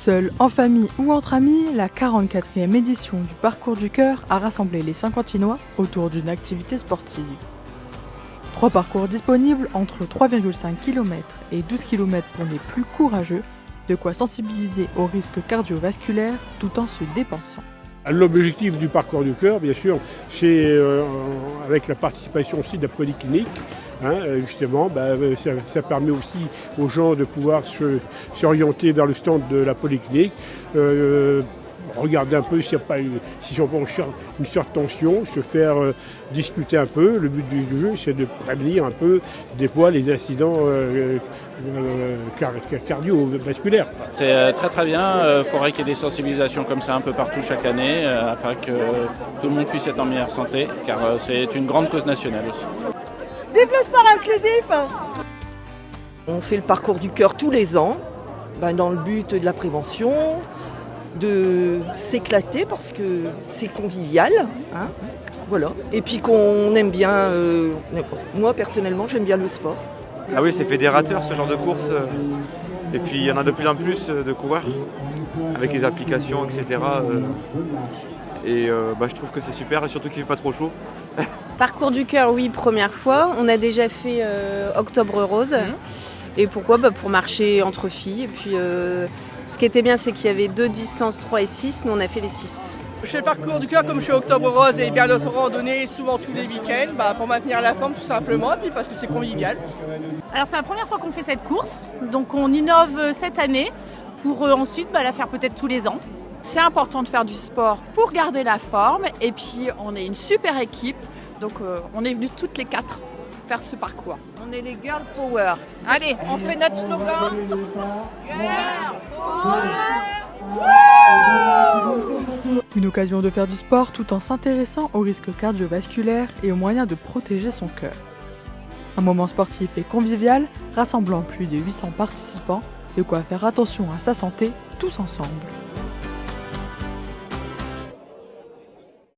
Seul, en famille ou entre amis, la 44e édition du Parcours du Cœur a rassemblé les Saint-Quentinois autour d'une activité sportive. 3 parcours disponibles entre 3,5 km et 12 km pour les plus courageux, de quoi sensibiliser aux risques cardiovasculaires tout en se dépensant. L'objectif du Parcours du Cœur, bien sûr, c'est avec la participation aussi de la polyclinique. Justement, ça permet aussi aux gens de pouvoir s'orienter vers le stand de la polyclinique, regarder un peu s'ils sont pas une surtension, se faire discuter un peu. Le but du jeu, c'est de prévenir un peu des fois les incidents cardiovasculaires. C'est très très bien, il faudrait qu'il y ait des sensibilisations comme ça un peu partout chaque année, afin que tout le monde puisse être en meilleure santé, car c'est une grande cause nationale aussi. Vive le sport inclusif! On fait le Parcours du Cœur tous les ans, dans le but de la prévention, de s'éclater parce que c'est convivial. Voilà. Et puis qu'on aime bien, moi personnellement j'aime bien le sport. Ah oui, c'est fédérateur ce genre de course. Et puis il y en a de plus en plus de coureurs avec les applications, etc. Je trouve que c'est super, et surtout qu'il ne fait pas trop chaud. Parcours du Cœur, oui, première fois. On a déjà fait Octobre Rose. Et pourquoi ? Pour marcher entre filles. Et puis, ce qui était bien, c'est qu'il y avait 2 distances, 3 et 6. Nous, on a fait les 6. Je fais le Parcours du Cœur comme je fais Octobre Rose et bien d'autres randonnées, souvent tous les week-ends, pour maintenir la forme tout simplement, et puis parce que c'est convivial. Alors c'est la première fois qu'on fait cette course, donc on innove cette année pour ensuite la faire peut-être tous les ans. C'est important de faire du sport pour garder la forme, et puis on est une super équipe, donc on est venus toutes les 4 faire ce parcours. On est les Girl Power. Allez, on fait notre slogan. Girl Power. Une occasion de faire du sport tout en s'intéressant aux risques cardiovasculaires et aux moyens de protéger son cœur. Un moment sportif et convivial rassemblant plus de 800 participants, de quoi faire attention à sa santé tous ensemble.